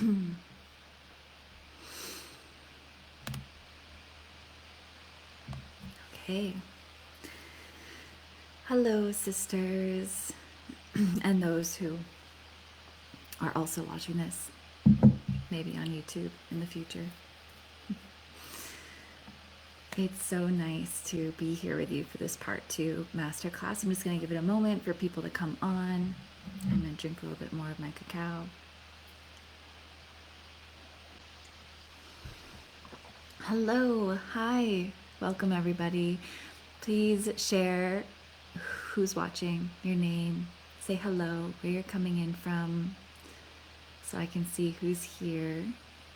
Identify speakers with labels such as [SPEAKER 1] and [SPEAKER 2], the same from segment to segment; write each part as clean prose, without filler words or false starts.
[SPEAKER 1] Okay. Hello, sisters, and those who are also watching this, maybe on YouTube in the future. It's so nice to be here with you for this part 2 masterclass. I'm just going to give it a moment for people to come on. I'm going to drink a little bit more of my cacao. Hello, hi, welcome everybody. Please share who's watching, your name, say hello, where you're coming in from, so I can see who's here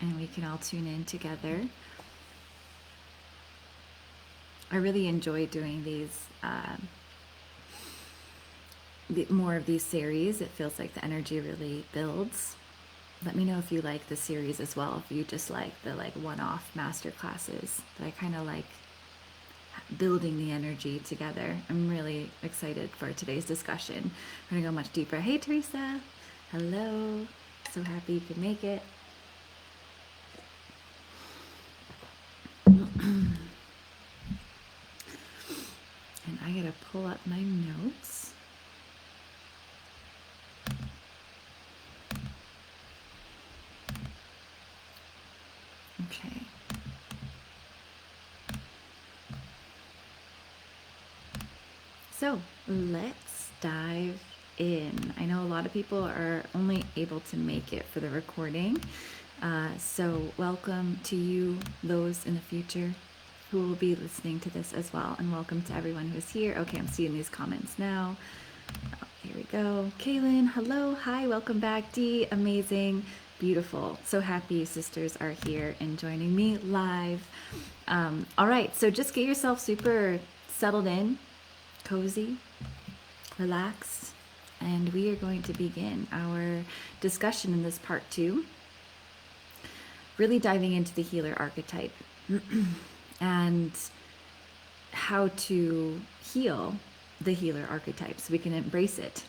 [SPEAKER 1] and we can all tune in together. I really enjoy doing these, more of these series. It feels like the energy really builds. Let me know if you like the series as well, if you just like the one-off master classes. But I kind of like building the energy together. I'm really excited for today's discussion. We're gonna go much deeper. Hey Teresa, hello. So happy you could make it. And I gotta pull up my notes. Okay. So let's dive in. I know a lot of people are only able to make it for the recording. So welcome to you, those in the future who will be listening to this as well. And welcome to everyone who's here. Okay, I'm seeing these comments now. Oh, here we go. Kaylin, hello, hi, welcome back. Dee, amazing, beautiful. So happy you sisters are here and joining me live. All right, so just get yourself super settled in, cozy, relaxed, and we are going to begin our discussion in this part 2, really diving into the healer archetype and how to heal the healer archetype so we can embrace it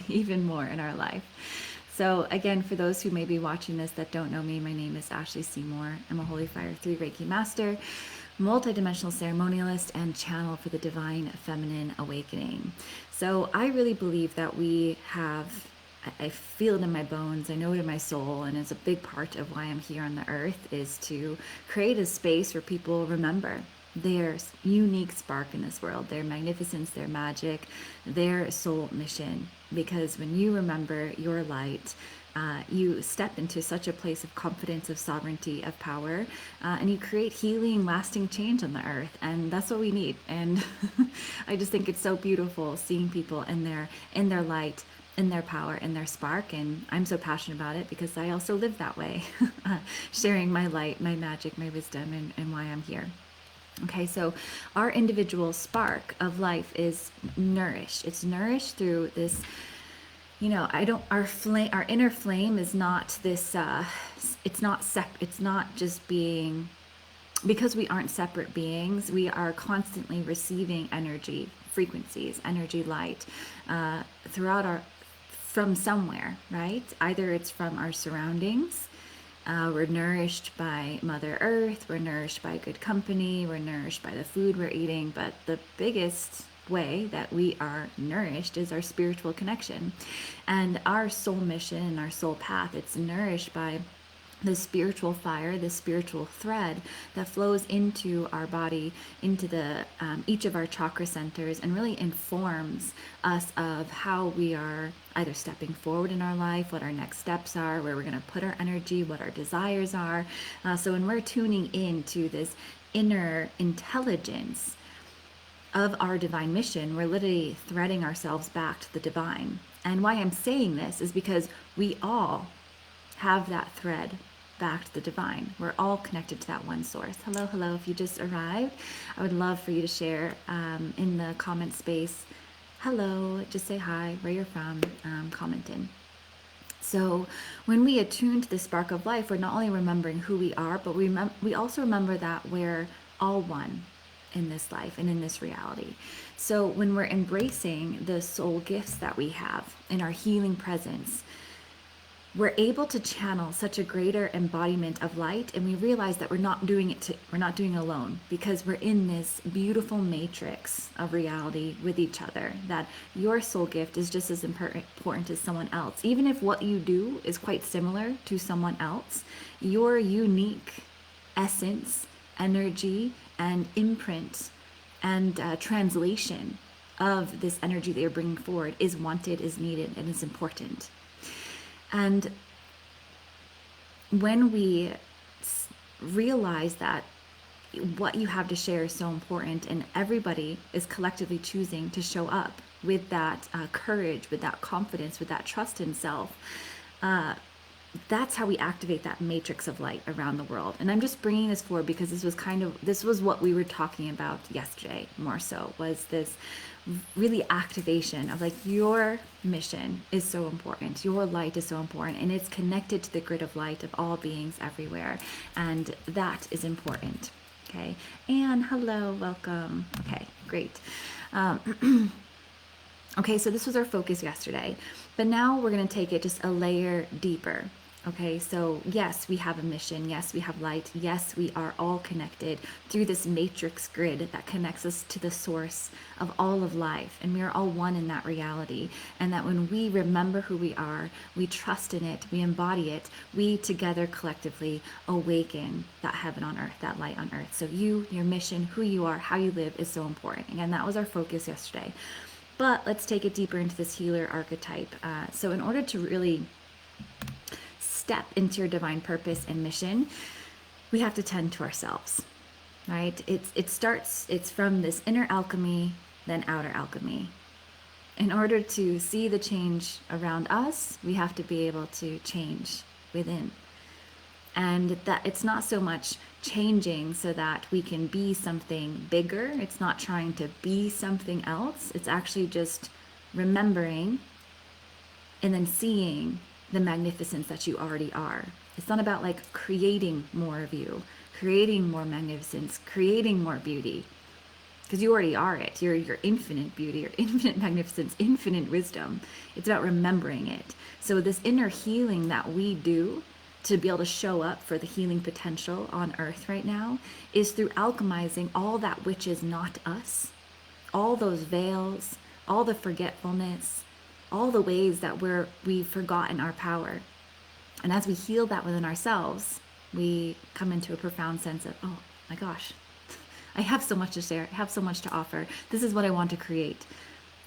[SPEAKER 1] even more in our life. So again, for those who may be watching this that don't know me, my name is Ashley Seymour. I'm a Holy Fire III Reiki Master, multidimensional ceremonialist, and channel for the divine feminine awakening. So I really believe that we have, I feel it in my bones, I know it in my soul, and it's a big part of why I'm here on the earth, is to create a space where people remember their unique spark in this world, their magnificence, their magic, their soul mission. Because when you remember your light, you step into such a place of confidence, of sovereignty, of power, and you create healing, lasting change on the earth. And that's what we need. And I just think it's so beautiful seeing people in their light, in their power, in their spark. And I'm so passionate about it because I also live that way, sharing my light, my magic, my wisdom, and why I'm here. Okay, so our individual spark of life is nourished. It's nourished through this, our inner flame is not this, it's not just being, because we aren't separate beings, we are constantly receiving energy, frequencies, energy, light, from somewhere, right? Either it's from our surroundings. We're nourished by Mother Earth, we're nourished by good company, we're nourished by the food we're eating, but the biggest way that we are nourished is our spiritual connection. And our soul mission and our soul path, it's nourished by the spiritual fire, the spiritual thread that flows into our body, into the each of our chakra centers, and really informs us of how we are either stepping forward in our life, what our next steps are, where we're going to put our energy, what our desires are. So when we're tuning into this inner intelligence of our divine mission, we're literally threading ourselves back to the divine. And why I'm saying this is because we all have that thread back to the divine. We're all connected to that one source. Hello, hello. If you just arrived, I would love for you to share in the comment space. Hello, just say hi, where you're from, comment in. So when we attune to the spark of life, we're not only remembering who we are, but we also remember that we're all one in this life and in this reality. So when we're embracing the soul gifts that we have in our healing presence, we're able to channel such a greater embodiment of light, and we realize that we're not doing it alone, because we're in this beautiful matrix of reality with each other, that your soul gift is just as important as someone else. Even if what you do is quite similar to someone else, your unique essence, energy, and imprint and translation of this energy that you're bringing forward is wanted, is needed, and is important. And when we realize that what you have to share is so important, and everybody is collectively choosing to show up with that courage, with that confidence, with that trust in self, that's how we activate that matrix of light around the world. And I'm just bringing this forward because this was what we were talking about yesterday, more so, was this really activation of like, your mission is so important, your light is so important, and it's connected to the grid of light of all beings everywhere, and that is important. Okay, and hello, welcome. Okay, great. Okay, so this was our focus yesterday, but now we're going to take it just a layer deeper. Okay, so yes, we have a mission. Yes, we have light. Yes, we are all connected through this matrix grid that connects us to the source of all of life. And we are all one in that reality. And that when we remember who we are, we trust in it, we embody it, we together collectively awaken that heaven on earth, that light on earth. So you, your mission, who you are, how you live is so important. Again, that was our focus yesterday. But let's take it deeper into this healer archetype. So in order to really step into your divine purpose and mission, we have to tend to ourselves, right? It's from this inner alchemy, then outer alchemy. In order to see the change around us, we have to be able to change within. And that it's not so much changing so that we can be something bigger. It's not trying to be something else. It's actually just remembering and then seeing the magnificence that you already are. It's not about like creating more of you, creating more magnificence, creating more beauty, because you already are it. You're infinite beauty, your infinite magnificence, infinite wisdom. It's about remembering it. So this inner healing that we do to be able to show up for the healing potential on earth right now is through alchemizing all that which is not us, all those veils, all the forgetfulness, all the ways that we've forgotten our power. And as we heal that within ourselves, we come into a profound sense of, oh my gosh, I have so much to share, I have so much to offer. This is what I want to create.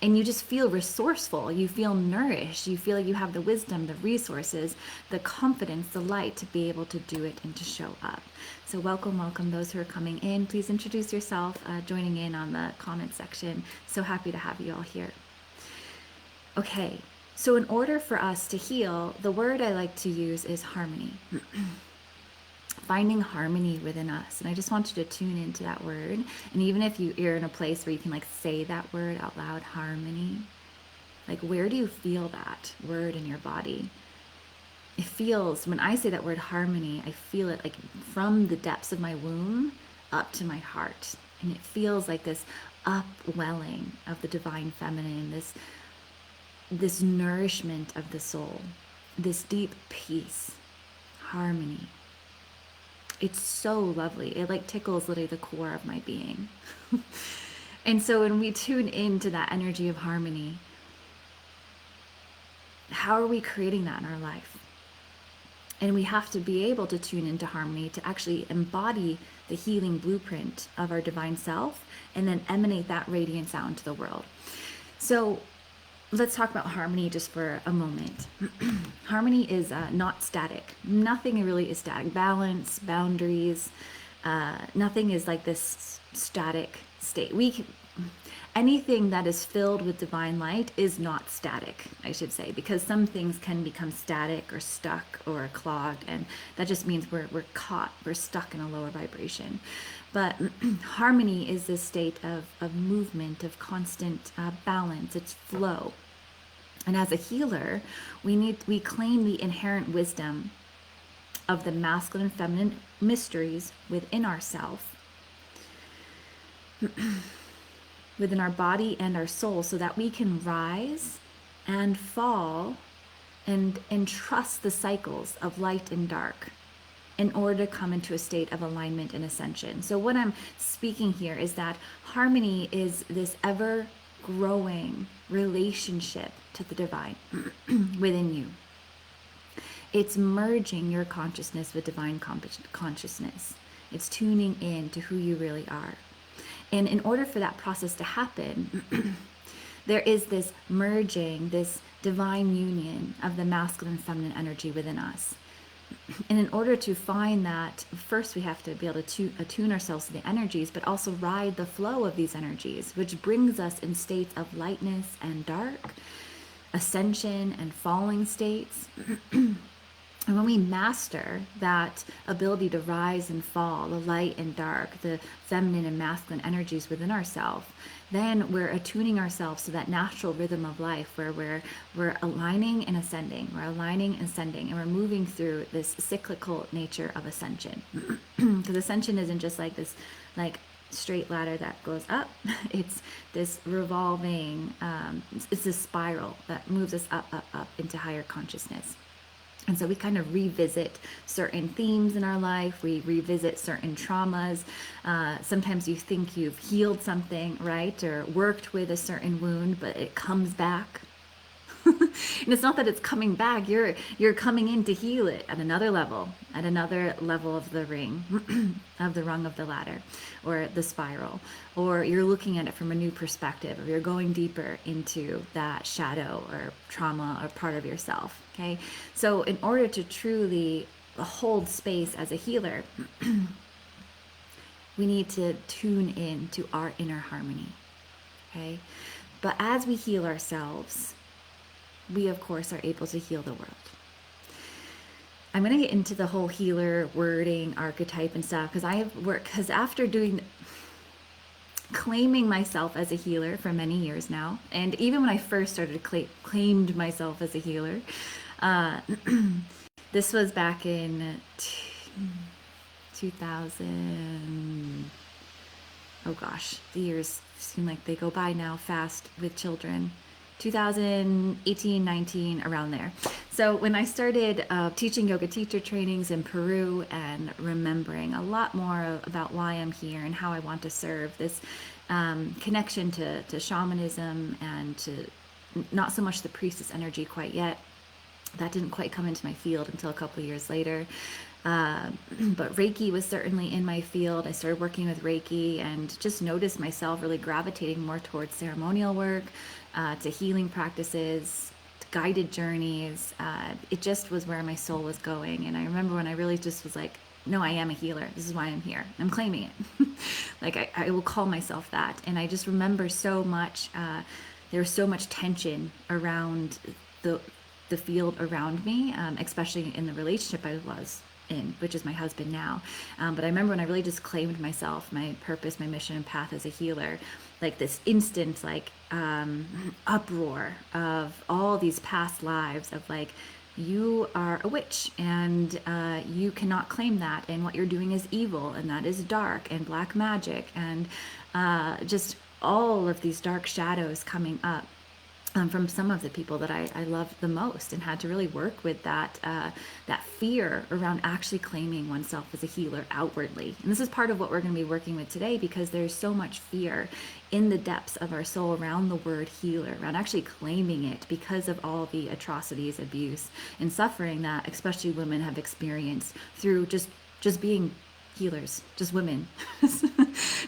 [SPEAKER 1] And you just feel resourceful, you feel nourished, you feel like you have the wisdom, the resources, the confidence, the light to be able to do it and to show up. So welcome those who are coming in. Please introduce yourself, joining in on the comment section. So happy to have you all here. Okay, so in order for us to heal, the word I like to use is harmony. Finding harmony within us. And I just want you to tune into that word. And even if you're in a place where you can like say that word out loud, harmony, like where do you feel that word in your body? It feels, when I say that word harmony, I feel it like from the depths of my womb up to my heart. And it feels like this upwelling of the divine feminine, this nourishment of the soul, this deep peace, harmony. It's so lovely. It like tickles literally the core of my being. And so when we tune into that energy of harmony, how are we creating that in our life? And we have to be able to tune into harmony to actually embody the healing blueprint of our divine self and then emanate that radiance out into the world. So let's talk about harmony just for a moment. Harmony is not static. Nothing really is static. Balance, boundaries, nothing is like this static state. Anything that is filled with divine light is not static, I should say, because some things can become static or stuck or clogged, and that just means we're caught, we're stuck in a lower vibration. But harmony is this state of movement, of constant balance, it's flow. And as a healer, we claim the inherent wisdom of the masculine and feminine mysteries within ourselves, within our body and our soul, so that we can rise and fall and trust the cycles of light and dark in order to come into a state of alignment and ascension. So what I'm speaking here is that harmony is this ever growing relationship to the divine within you. It's merging your consciousness with divine consciousness. It's tuning in to who you really are. And in order for that process to happen, there is this merging, this divine union of the masculine and feminine energy within us. And in order to find that, first we have to be able to attune ourselves to the energies, but also ride the flow of these energies, which brings us in states of lightness and dark, ascension and falling states. And when we master that ability to rise and fall, the light and dark, the feminine and masculine energies within ourselves, then we're attuning ourselves to that natural rhythm of life where we're aligning and ascending. We're aligning and ascending, and we're moving through this cyclical nature of ascension. Because ascension isn't just like this, like straight ladder that goes up. It's this revolving, it's this spiral that moves us up, up, up into higher consciousness. And so we kind of revisit certain themes in our life. We revisit certain traumas. Sometimes you think you've healed something, right? Or worked with a certain wound, but it comes back. And it's not that it's coming back. You're coming in to heal it at another level of the ring, of the rung of the ladder, or the spiral, or you're looking at it from a new perspective, or you're going deeper into that shadow or trauma or part of yourself. Okay, so in order to truly hold space as a healer, we need to tune in to our inner harmony. Okay, but as we heal ourselves, we of course are able to heal the world. I'm going to get into the whole healer wording, archetype and stuff, because after claiming myself as a healer for many years now, and even when I first started claimed myself as a healer, this was back in 2000. Oh gosh, the years seem like they go by now fast with children. 2018, 19, around there. So when I started teaching yoga teacher trainings in Peru and remembering a lot more about why I'm here and how I want to serve, this connection to shamanism and to not so much the priestess energy quite yet. That didn't quite come into my field until a couple of years later. But Reiki was certainly in my field. I started working with Reiki and just noticed myself really gravitating more towards ceremonial work, to healing practices, to guided journeys. It just was where my soul was going. And I remember when I really just was like, no, I am a healer. This is why I'm here. I'm claiming it. Like I will call myself that. And I just remember so much, there was so much tension around the field around me, especially in the relationship I was in, which is my husband now. But I remember when I really just claimed myself, my purpose, my mission and path as a healer, like this instant, uproar of all these past lives of like, you are a witch and you cannot claim that, and what you're doing is evil, and that is dark and black magic, and just all of these dark shadows coming up. From some of the people that I love the most, and had to really work with that fear around actually claiming oneself as a healer outwardly. And this is part of what we're going to be working with today, because there's so much fear in the depths of our soul around the word healer, around actually claiming it, because of all the atrocities, abuse, and suffering that especially women have experienced through just being healers, just women,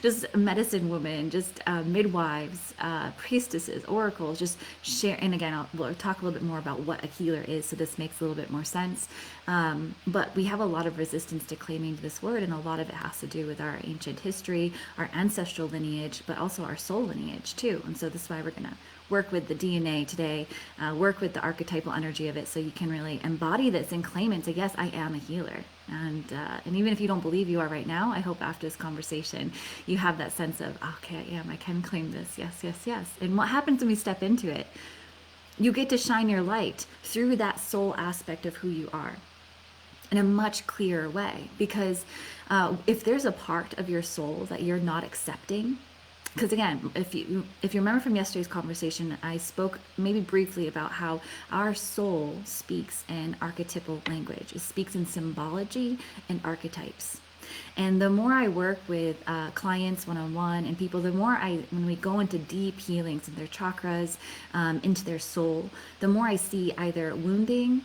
[SPEAKER 1] just medicine women, just midwives, priestesses, oracles, just share. And again, we'll talk a little bit more about what a healer is, so this makes a little bit more sense. But we have a lot of resistance to claiming this word, and a lot of it has to do with our ancient history, our ancestral lineage, but also our soul lineage too. And so this is why we're going to work with the DNA today, work with the archetypal energy of it, so you can really embody this and claim it. So yes, I am a healer. And even if you don't believe you are right now, I hope after this conversation you have that sense of, okay, I am, I can claim this. Yes, yes, yes. And what happens when we step into it? You get to shine your light through that soul aspect of who you are in a much clearer way. Because if there's a part of your soul that you're not accepting, Because again, if you remember from yesterday's conversation, I spoke maybe briefly about how our soul speaks in archetypal language. It speaks in symbology and archetypes. And the more I work with clients one-on-one and people, the more when we go into deep healings in their chakras, into their soul, the more I see either wounding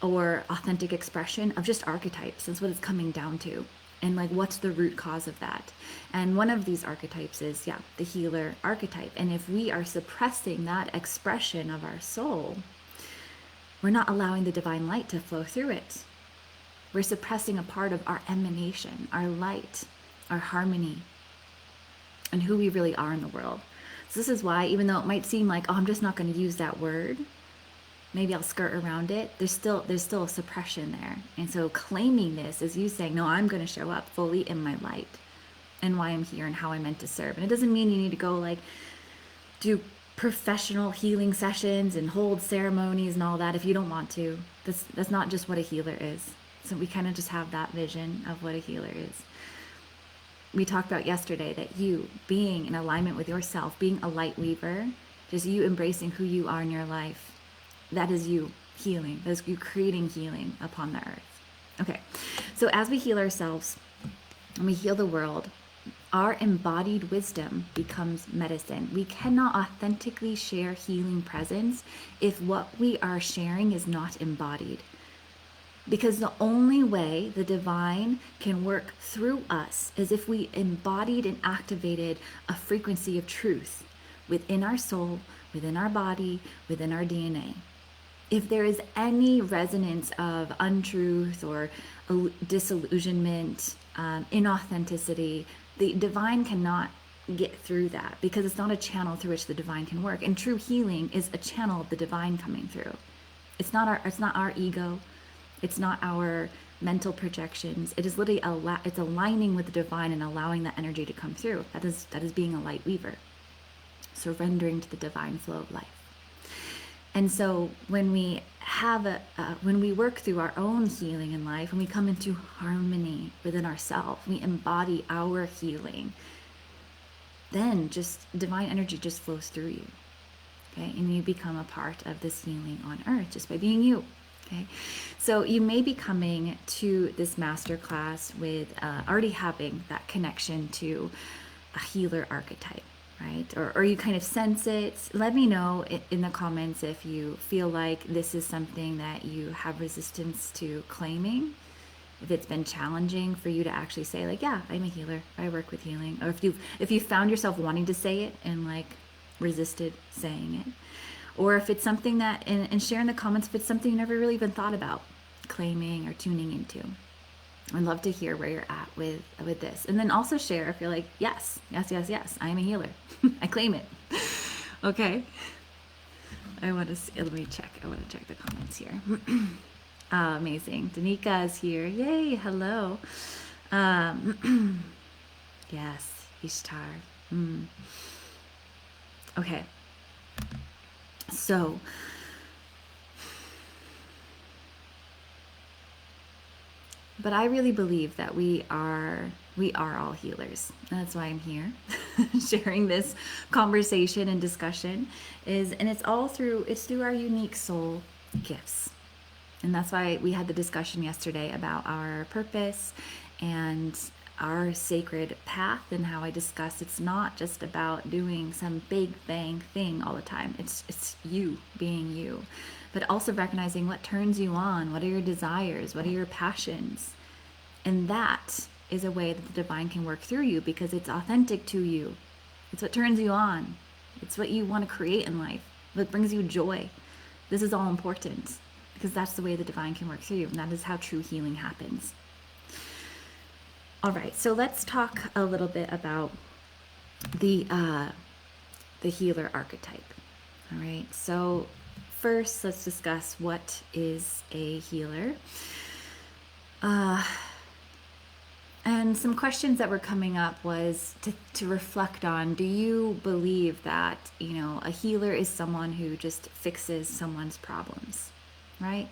[SPEAKER 1] or authentic expression of just archetypes. That's what it's coming down to. And like, what's the root cause of that? And one of these archetypes is, the healer archetype. And if we are suppressing that expression of our soul, we're not allowing the divine light to flow through it. We're suppressing a part of our emanation, our light, our harmony, and who we really are in the world. So this is why, even though it might seem like, oh, I'm just not going to use that word, maybe I'll skirt around it, there's still a suppression there. And so claiming this is you saying, no, I'm going to show up fully in my light and why I'm here and how I'm meant to serve. And it doesn't mean you need to go like do professional healing sessions and hold ceremonies and all that if you don't want to. That's not just what a healer is. So we kind of just have that vision of what a healer is. We talked about yesterday that you being in alignment with yourself, being a light weaver, just you embracing who you are in your life, that is you healing. That is you creating healing upon the earth. Okay, so as we heal ourselves and we heal the world, our embodied wisdom becomes medicine. We cannot authentically share healing presence if what we are sharing is not embodied. Because the only way the divine can work through us is if we embodied and activated a frequency of truth within our soul, within our body, within our DNA. If there is any resonance of untruth or disillusionment, inauthenticity, the divine cannot get through that because it's not a channel through which the divine can work. And true healing is a channel of the divine coming through. It's not our ego. It's not our mental projections. It is literally it's aligning with the divine and allowing that energy to come through. That is being a light weaver, surrendering to the divine flow of life. And so when we have when we work through our own healing in life, when we come into harmony within ourselves, we embody our healing, then just divine energy just flows through you. Okay, and you become a part of this healing on earth just by being you. Okay, so you may be coming to this masterclass with already having that connection to a healer archetype, right? Or you kind of sense it. Let me know in the comments if you feel like this is something that you have resistance to claiming, if it's been challenging for you to actually say like, yeah, I'm a healer, I work with healing, or if you found yourself wanting to say it and like resisted saying it. Or if it's something that, and share in the comments if it's something you never really even thought about claiming or tuning into. I'd love to hear where you're at with this. And then also share if you're like, yes, I am a healer. I claim it. Okay. Let me check. I want to check the comments here. Amazing. Danica is here. Yay. Hello. Yes. Ishtar. Okay. So, but I really believe that we are all healers. And that's why I'm here sharing this conversation and discussion and it's through our unique soul gifts. And that's why we had the discussion yesterday about our purpose and our sacred path, and how I discussed it's not just about doing some big bang thing all the time. It's you being you, but also recognizing what turns you on, what are your desires, what are your passions. And that is a way that the divine can work through you because it's authentic to you. It's what turns you on. It's what you want to create in life, what brings you joy. This is all important because that's the way the divine can work through you, and that is how true healing happens. All right, so let's talk a little bit about the healer archetype. All right, so first let's discuss what is a healer. And some questions that were coming up was to reflect on, do you believe that, a healer is someone who just fixes someone's problems, right?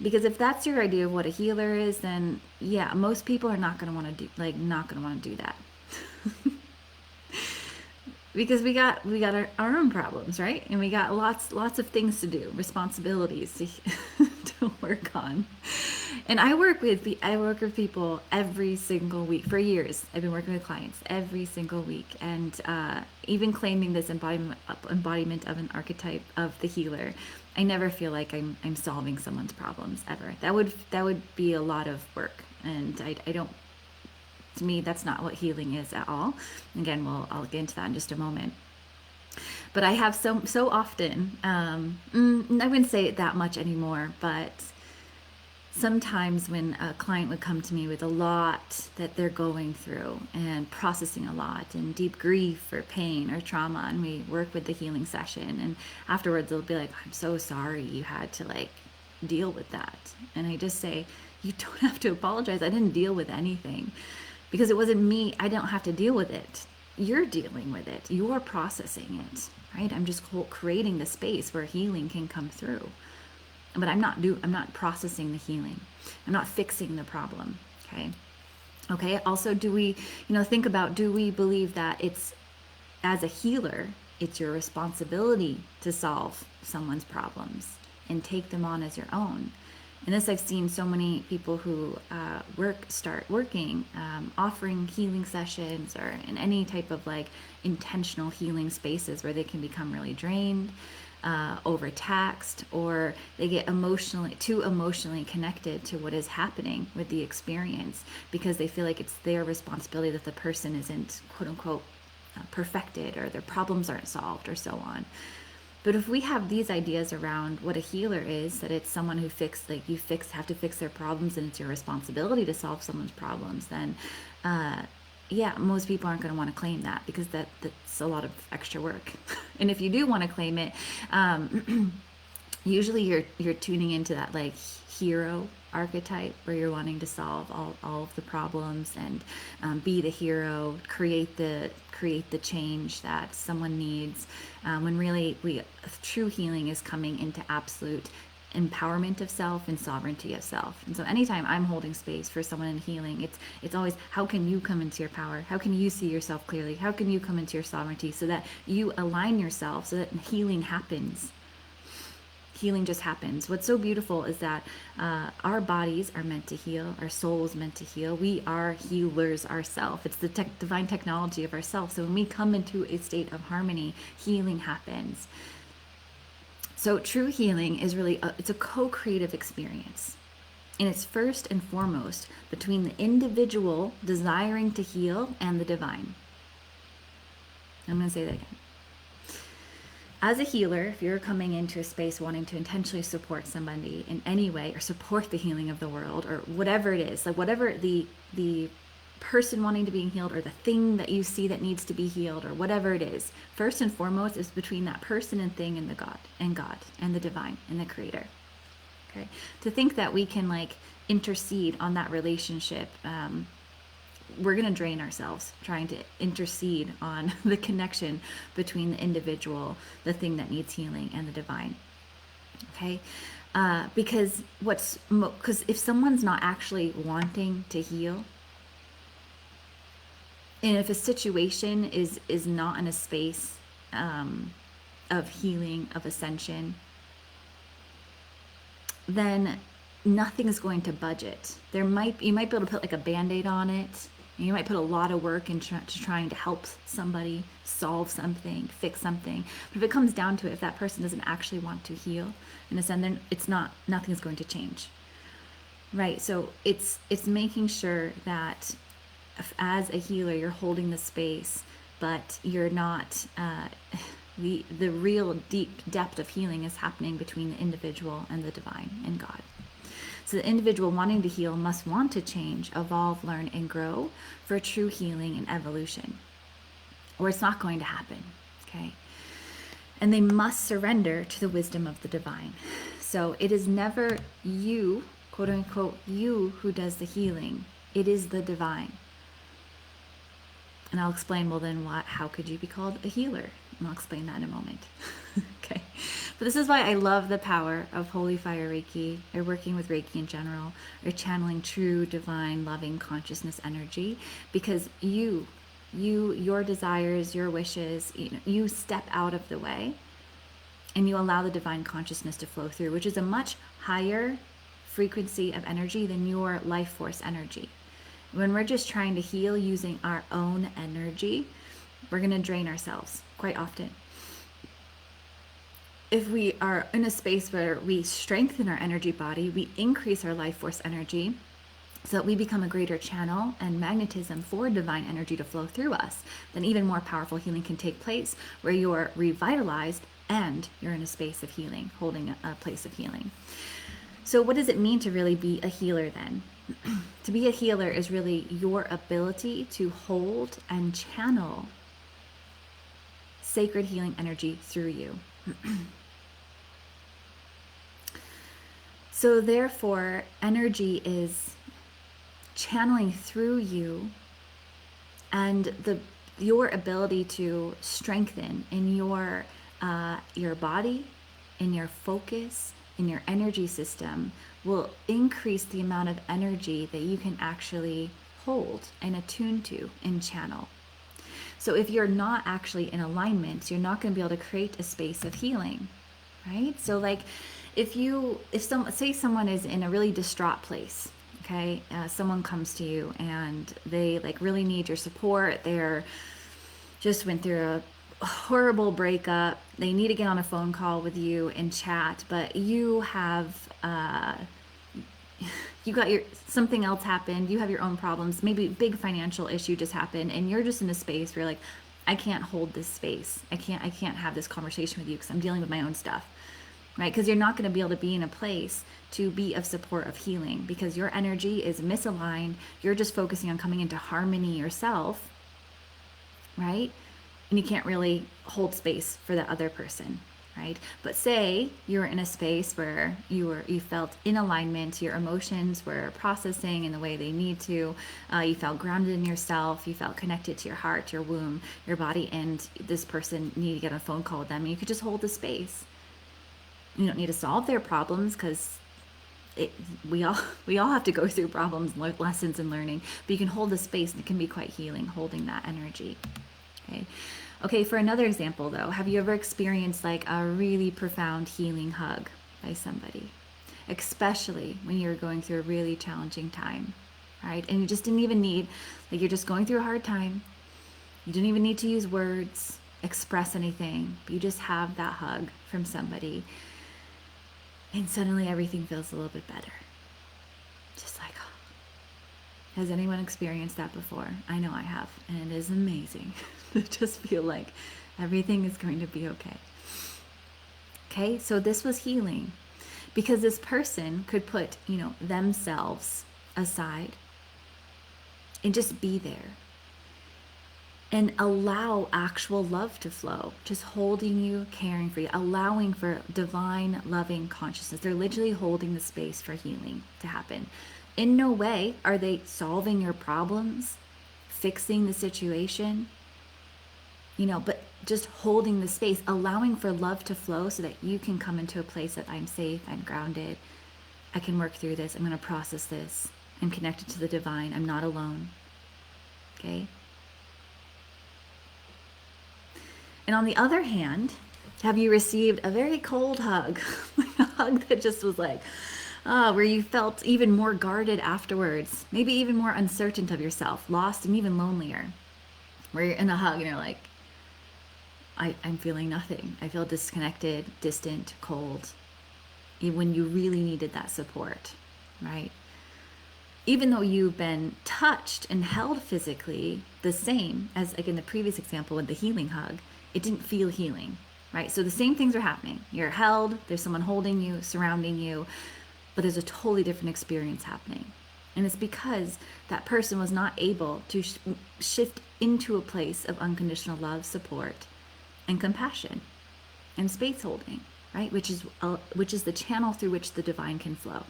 [SPEAKER 1] Because if that's your idea of what a healer is, then yeah, most people are not going to want to do that. because we got our own problems, right? And we got lots of things to do, responsibilities to, to work on. And I work with people every single week for years. I've been working with clients every single week, and even claiming this embodiment of an archetype of the healer. I never feel like I'm solving someone's problems ever. That would be a lot of work, and I don't. To me, that's not what healing is at all. Again, I'll get into that in just a moment. But I have so often, I wouldn't say it that much anymore, but sometimes when a client would come to me with a lot that they're going through and processing a lot and deep grief or pain or trauma, and we work with the healing session, and afterwards they'll be like, I'm so sorry you had to like deal with that. And I just say, you don't have to apologize. I didn't deal with anything because it wasn't me. I don't have to deal with it. You're dealing with it. You're processing it, right? I'm just creating the space where healing can come through. But I'm not processing the healing. I'm not fixing the problem. Okay. Also, do we, think about, do we believe that it's, as a healer, it's your responsibility to solve someone's problems and take them on as your own? And this, I've seen so many people who start working, offering healing sessions or in any type of like intentional healing spaces where they can become really drained, overtaxed, or they get too emotionally connected to what is happening with the experience because they feel like it's their responsibility that the person isn't quote unquote perfected or their problems aren't solved or so on. But if we have these ideas around what a healer is, that it's someone who have to fix their problems and it's your responsibility to solve someone's problems, then most people aren't going to want to claim that because that's a lot of extra work. And if you do want to claim it, usually you're tuning into that like hero archetype where you're wanting to solve all of the problems and be the hero, create the change that someone needs, when really true healing is coming into absolute empowerment of self and sovereignty of self. And so anytime I'm holding space for someone in healing, it's always, how can you come into your power? How can you see yourself clearly? How can you come into your sovereignty so that you align yourself so that healing happens? Healing just happens. What's so beautiful is that our bodies are meant to heal. Our soul is meant to heal. We are healers ourselves. It's the divine technology of ourselves. So when we come into a state of harmony, healing happens. So true healing is really, it's a co-creative experience. And it's first and foremost between the individual desiring to heal and the divine. I'm going to say that again. As a healer, if you're coming into a space wanting to intentionally support somebody in any way or support the healing of the world or whatever it is, like whatever the person wanting to be healed or the thing that you see that needs to be healed or whatever it is, first and foremost is between that person and thing and God and the divine and the creator. Okay. To think that we can like intercede on that relationship, we're going to drain ourselves trying to intercede on the connection between the individual, the thing that needs healing, and the divine. Okay? Because if someone's not actually wanting to heal, and if a situation is not in a space of healing, of ascension, then nothing is going to budget. You might be able to put like a Band-Aid on it. You might put a lot of work into trying to help somebody solve something, fix something. But if it comes down to it, if that person doesn't actually want to heal, in a sense, then nothing's going to change. Right? So it's making sure that as a healer, you're holding the space, but you're not, the real deep depth of healing is happening between the individual and the divine and God. So the individual wanting to heal must want to change, evolve, learn, and grow for true healing and evolution, or it's not going to happen, okay? And they must surrender to the wisdom of the divine. So it is never you, quote unquote, you who does the healing. It is the divine. And I'll explain, well then how could you be called a healer? And I'll explain that in a moment. Okay. But this is why I love the power of Holy Fire Reiki, or working with Reiki in general, or channeling true, divine, loving consciousness energy, because you your desires, your wishes, you step out of the way and you allow the divine consciousness to flow through, which is a much higher frequency of energy than your life force energy. When we're just trying to heal using our own energy, we're going to drain ourselves quite often. If we are in a space where we strengthen our energy body, we increase our life force energy so that we become a greater channel and magnetism for divine energy to flow through us, then even more powerful healing can take place where you're revitalized and you're in a space of healing, holding a place of healing. So what does it mean to really be a healer then? To be a healer is really your ability to hold and channel sacred healing energy through you. So therefore, energy is channeling through you, and your ability to strengthen in your body, in your focus, in your energy system will increase the amount of energy that you can actually hold and attune to and channel. So if you're not actually in alignment, you're not going to be able to create a space of healing, right? So like say someone is in a really distraught place, okay? Someone comes to you and they like really need your support. They're just went through a horrible breakup. They need to get on a phone call with you and chat, but you have something else happened. You have your own problems. Maybe a big financial issue just happened, and you're just in a space where you're like, I can't hold this space. I can't have this conversation with you because I'm dealing with my own stuff, right? Because you're not going to be able to be in a place to be of support of healing because your energy is misaligned. You're just focusing on coming into harmony yourself, right? And you can't really hold space for the other person, right? But say you're in a space where you felt in alignment, your emotions were processing in the way they need to, you felt grounded in yourself, you felt connected to your heart, your womb, your body, and this person needed to get on a phone call with them, and you could just hold the space. You don't need to solve their problems because we all have to go through problems, lessons, and learning, but you can hold the space, and it can be quite healing, holding that energy. Okay, for another example though, have you ever experienced like a really profound healing hug by somebody? Especially when you're going through a really challenging time, right? And you just didn't even need, like you're just going through a hard time. You didn't even need to use words, express anything, but you just have that hug from somebody. And suddenly everything feels a little bit better. Just like, oh. Has anyone experienced that before? I know I have, and it is amazing to just feel like everything is going to be okay. Okay, so this was healing because this person could put, themselves aside and just be there and allow actual love to flow, just holding you, caring for you, allowing for divine loving consciousness. They're literally holding the space for healing to happen. In no way are they solving your problems, fixing the situation, but just holding the space, allowing for love to flow so that you can come into a place that I'm safe, I'm grounded, I can work through this, I'm going to process this, I'm connected to the divine, I'm not alone. Okay? And on the other hand, have you received a very cold hug? A hug that just was like, where you felt even more guarded afterwards, maybe even more uncertain of yourself, lost and even lonelier, where you're in a hug and you're like, I'm feeling nothing. I feel disconnected, distant, cold, even when you really needed that support, right? Even though you've been touched and held physically the same as like in the previous example with the healing hug, it didn't feel healing, right? So the same things are happening. You're held, there's someone holding you, surrounding you, but there's a totally different experience happening. And it's because that person was not able to shift into a place of unconditional love, support, and compassion and space holding, right? Which is the channel through which the divine can flow.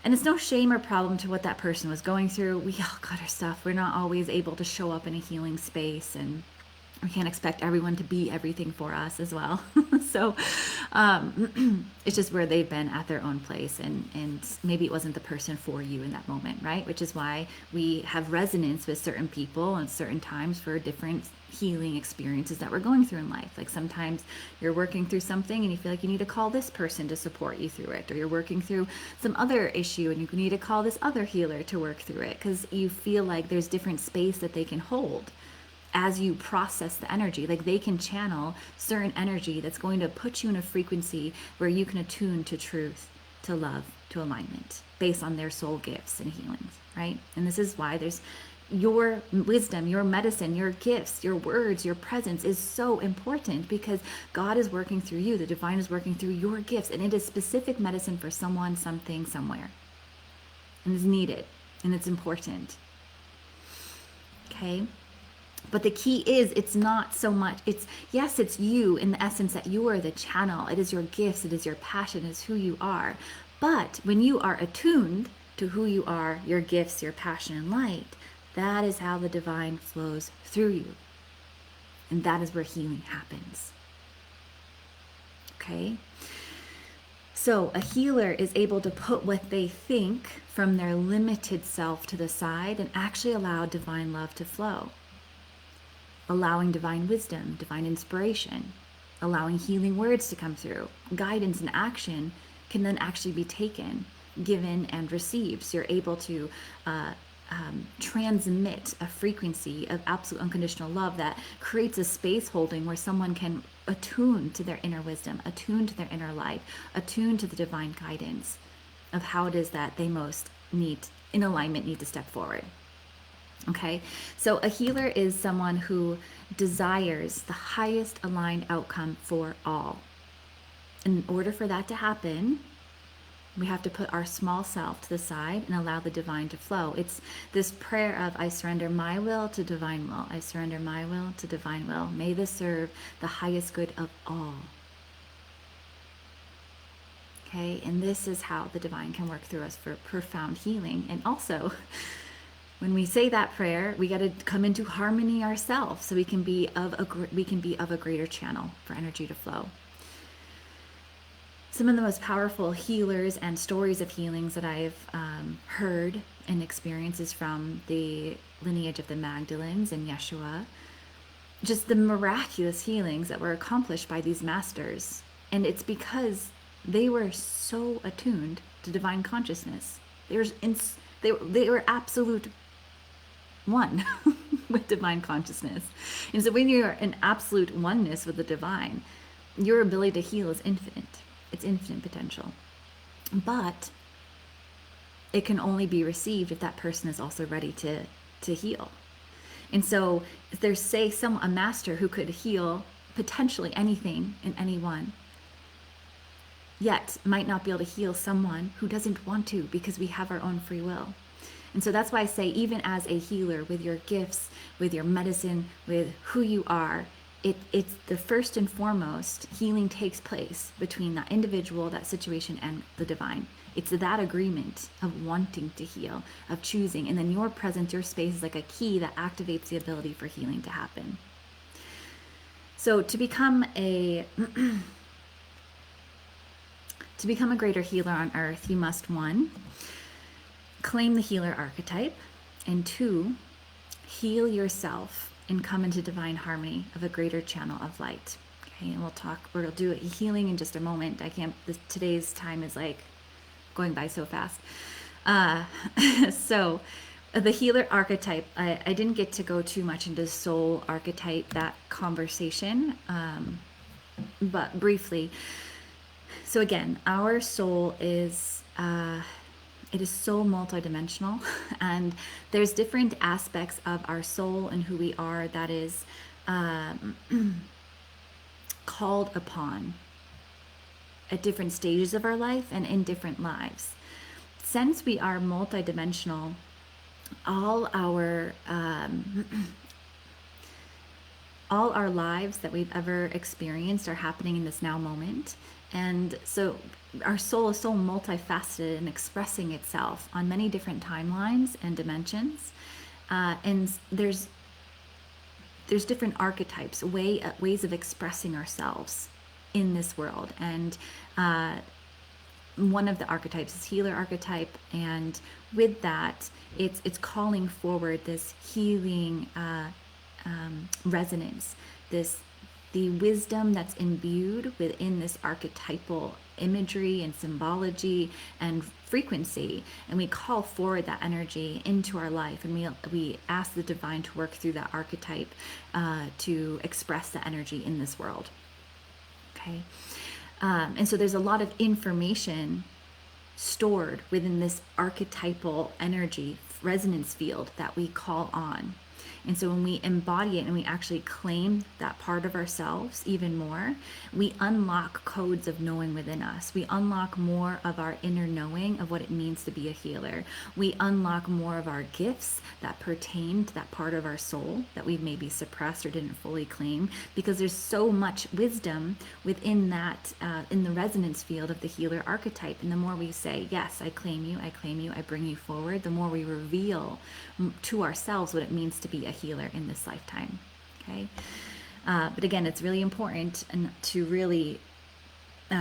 [SPEAKER 1] And it's no shame or problem to what that person was going through. We all got our stuff. We're not always able to show up in a healing space and We can't expect everyone to be everything for us as well. So it's just where they've been at their own place, and maybe it wasn't the person for you in that moment, right? Which is why we have resonance with certain people and certain times for different healing experiences that we're going through in life. Like sometimes you're working through something and you feel like you need to call this person to support you through it, or you're working through some other issue and you need to call this other healer to work through it, because you feel like there's different space that they can hold as you process the energy. Like they can channel certain energy that's going to put you in a frequency where you can attune to truth, to love, to alignment based on their soul gifts and healings, right? And this is why there's your wisdom, your medicine, your gifts, your words, your presence is so important, because God is working through you. The divine is working through your gifts, and it is specific medicine for someone, something, somewhere, and is needed, and it's important. Okay. But the key is, it's not so much, yes, it's you in the essence that you are the channel. It is your gifts, it is your passion, it is who you are. But when you are attuned to who you are, your gifts, your passion and light, that is how the divine flows through you. And that is where healing happens. Okay? So a healer is able to put what they think from their limited self to the side and actually allow divine love to flow. Allowing divine wisdom, divine inspiration, allowing healing words to come through. Guidance and action can then actually be taken, given, and received. So you're able to transmit a frequency of absolute unconditional love that creates a space holding where someone can attune to their inner wisdom, attune to their inner light, attune to the divine guidance of how it is that they most need, in alignment, need to step forward. Okay, so a healer is someone who desires the highest aligned outcome for all. In order for that to happen, we have to put our small self to the side and allow the divine to flow. It's this prayer of, I surrender my will to divine will. I surrender my will to divine will. May this serve the highest good of all. Okay, and this is how the divine can work through us for profound healing. And also, when we say that prayer, we got to come into harmony ourselves, so we can be of a greater channel for energy to flow. Some of the most powerful healers and stories of healings that I've heard and experienced is from the lineage of the Magdalens and Yeshua. Just the miraculous healings that were accomplished by these masters, and it's because they were so attuned to divine consciousness. They were absolute one with divine consciousness. And so when you're in absolute oneness with the divine, your ability to heal is infinite. It's infinite potential. But it can only be received if that person is also ready to heal. And so if there's, say, a master who could heal potentially anything and anyone, yet might not be able to heal someone who doesn't want to, because we have our own free will. And so that's why I say, even as a healer, with your gifts, with your medicine, with who you are, it's the first and foremost, healing takes place between that individual, that situation, and the divine. It's that agreement of wanting to heal, of choosing, and then your presence, your space is like a key that activates the ability for healing to happen. So to become a greater healer on earth, you must, 1, claim the healer archetype, and 2, heal yourself and come into divine harmony of a greater channel of light. Okay, and we'll do a healing in just a moment. Today's time is like going by so fast. So the healer archetype, I didn't get to go too much into soul archetype, that conversation, but briefly. So again, our soul is it is so multidimensional, and there's different aspects of our soul and who we are that is called upon at different stages of our life and in different lives. Since we are multidimensional, all our lives that we've ever experienced are happening in this now moment. And so our soul is so multifaceted and expressing itself on many different timelines and dimensions. And there's there's different archetypes, ways of expressing ourselves in this world. And one of the archetypes is Healer Archetype, and with that, it's calling forward this healing resonance, the wisdom that's imbued within this archetypal imagery and symbology and frequency, and we call forward that energy into our life, and we ask the divine to work through that archetype to express the energy in this world. Okay. And so there's a lot of information stored within this archetypal energy resonance field that we call on. And so when we embody it and we actually claim that part of ourselves even more, we unlock codes of knowing within us. We unlock more of our inner knowing of what it means to be a healer. We unlock more of our gifts that pertain to that part of our soul that we maybe suppressed or didn't fully claim, because there's so much wisdom within that, in the resonance field of the healer archetype. And the more we say, yes, I claim you, I bring you forward, the more we reveal to ourselves what it means to be a healer in this lifetime. Okay. But again, it's really important to really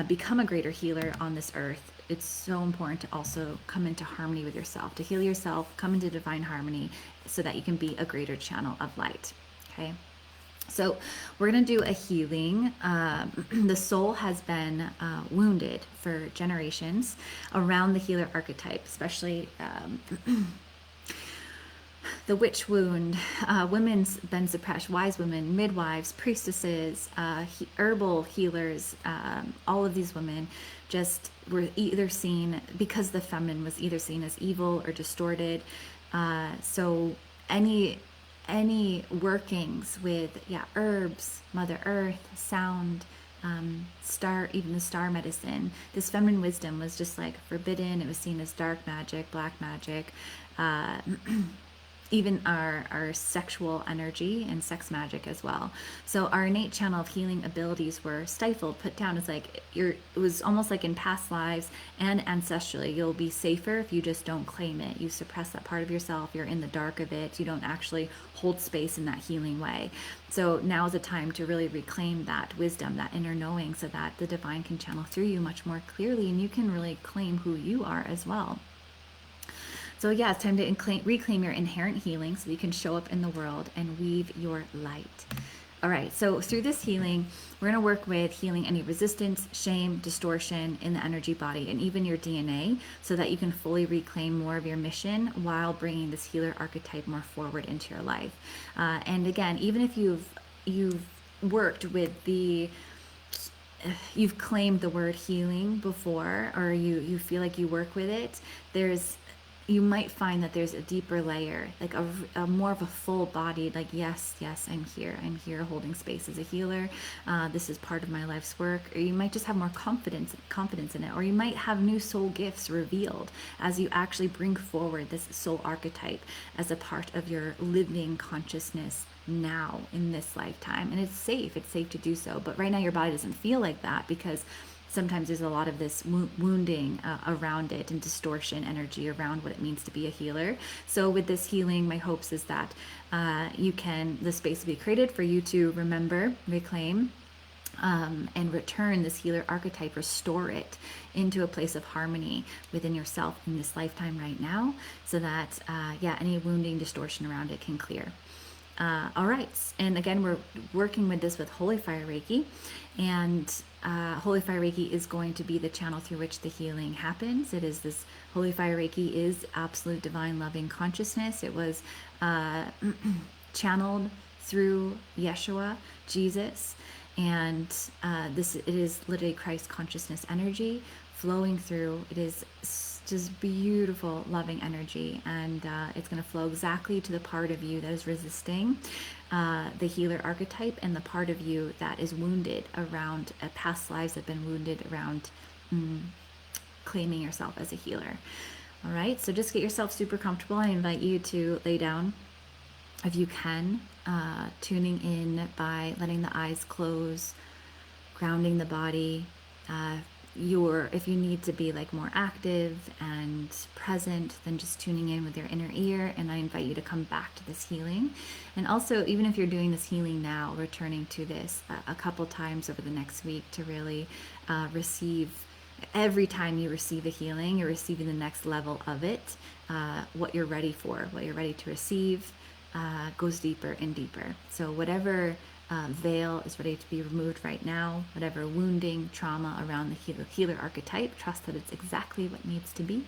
[SPEAKER 1] become a greater healer on this earth. It's so important to also come into harmony with yourself, to heal yourself, come into divine harmony so that you can be a greater channel of light. Okay. So we're going to do a healing. The soul has been wounded for generations around the healer archetype, especially the witch wound. Women's been suppressed, wise women, midwives, priestesses, herbal healers, all of these women just were either seen, because the feminine was either seen as evil or distorted. So any workings with herbs, Mother Earth, sound, even the star medicine, this feminine wisdom was just like forbidden. It was seen as dark magic, black magic. Even our sexual energy and sex magic as well. So our innate channel of healing abilities were stifled, put down. It's like it was almost like in past lives and ancestrally, you'll be safer if you just don't claim it. You suppress that part of yourself. You're in the dark of it. You don't actually hold space in that healing way. So now is the time to really reclaim that wisdom, that inner knowing, so that the divine can channel through you much more clearly, and you can really claim who you are as well. So yeah, it's time to reclaim your inherent healing so you can show up in the world and weave your light. All right, so through this healing, we're going to work with healing any resistance, shame, distortion in the energy body, and even your DNA, so that you can fully reclaim more of your mission while bringing this healer archetype more forward into your life. And again, even if you've worked with you've claimed the word healing before, or you feel like you work with it, you might find that there's a deeper layer, like a more of a full bodied, like, yes, I'm here holding space as a healer. This is part of my life's work. Or you might just have more confidence in it, or you might have new soul gifts revealed as you actually bring forward this soul archetype as a part of your living consciousness now in this lifetime. And it's safe to do so. But right now your body doesn't feel like that, because sometimes there's a lot of this wounding around it, and distortion energy around what it means to be a healer. So with this healing, my hopes is that the space will be created for you to remember, reclaim, and return this healer archetype, restore it into a place of harmony within yourself in this lifetime right now, so that any wounding, distortion around it can clear. All right, and again, we're working with this with Holy Fire Reiki, and Holy Fire Reiki is going to be the channel through which the healing happens. Holy Fire Reiki is absolute divine loving consciousness. It was channeled through Yeshua, Jesus, and it is literally Christ consciousness energy flowing through. It is just beautiful, loving energy, and it's going to flow exactly to the part of you that is resisting the healer archetype, and the part of you that is wounded around past lives that have been wounded around claiming yourself as a healer. All right, so just get yourself super comfortable. I invite you to lay down if you can, tuning in by letting the eyes close, grounding the body. if you need to be like more active and present, then just tuning in with your inner ear. And I invite you to come back to this healing. And also, even if you're doing this healing now, returning to this a couple times over the next week to really receive. Every time you receive a healing, you're receiving the next level of it. What you're ready for, what you're ready to receive, goes deeper and deeper. So whatever veil is ready to be removed right now, whatever wounding, trauma around the healer archetype, trust that it's exactly what needs to be.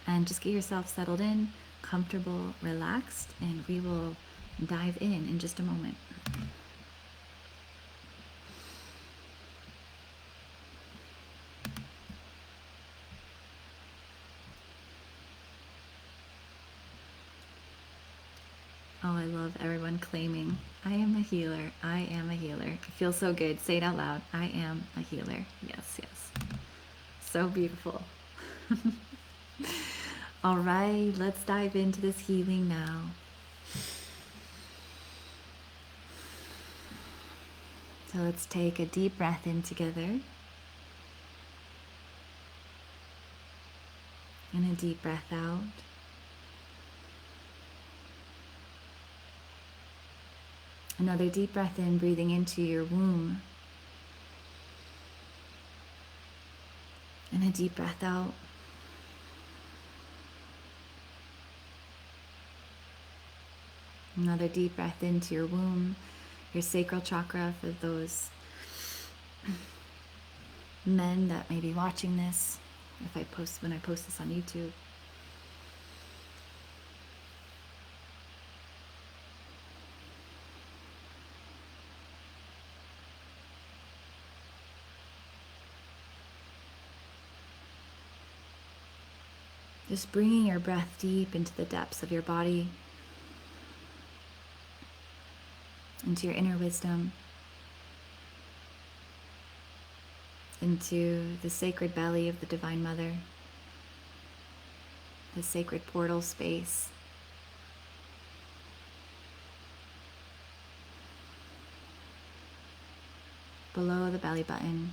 [SPEAKER 1] And just get yourself settled in, comfortable, relaxed, and we will dive in just a moment. Oh, I love everyone claiming, I am a healer. I am a healer. It feels so good. Say it out loud. I am a healer. Yes, yes. So beautiful. All right, let's dive into this healing now. So let's take a deep breath in together. And a deep breath out. Another deep breath in, breathing into your womb. And a deep breath out. Another deep breath into your womb, your sacral chakra, for those men that may be watching this, when I post this on YouTube. Just bringing your breath deep into the depths of your body, into your inner wisdom, into the sacred belly of the Divine Mother, the sacred portal space. Below the belly button.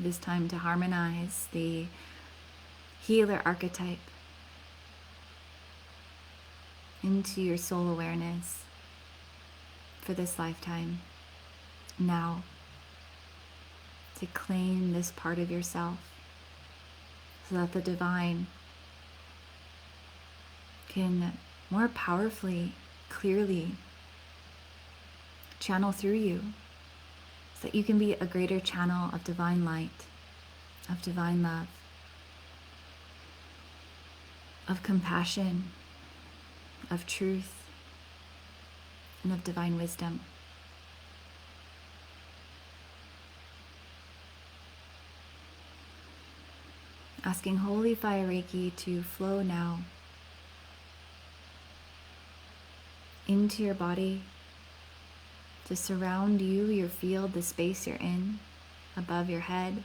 [SPEAKER 1] It is time to harmonize the healer archetype into your soul awareness for this lifetime. Now, to claim this part of yourself so that the divine can more powerfully, clearly channel through you, so that you can be a greater channel of divine light, of divine love, of compassion, of truth, and of divine wisdom. Asking Holy Fire Reiki to flow now into your body, to surround you, your field, the space you're in, above your head,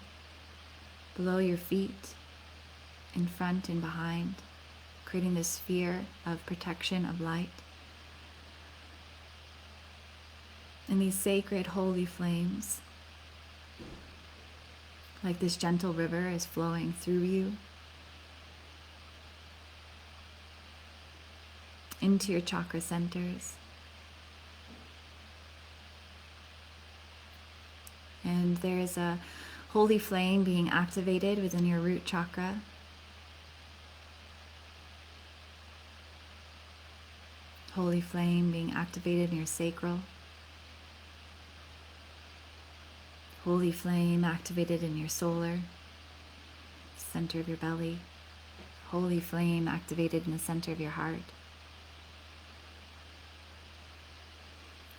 [SPEAKER 1] below your feet, in front and behind, creating this sphere of protection, of light. And these sacred holy flames, like this gentle river, is flowing through you into your chakra centers. And there is a holy flame being activated within your root chakra. Holy flame being activated in your sacral. Holy flame activated in your solar, center of your belly. Holy flame activated in the center of your heart.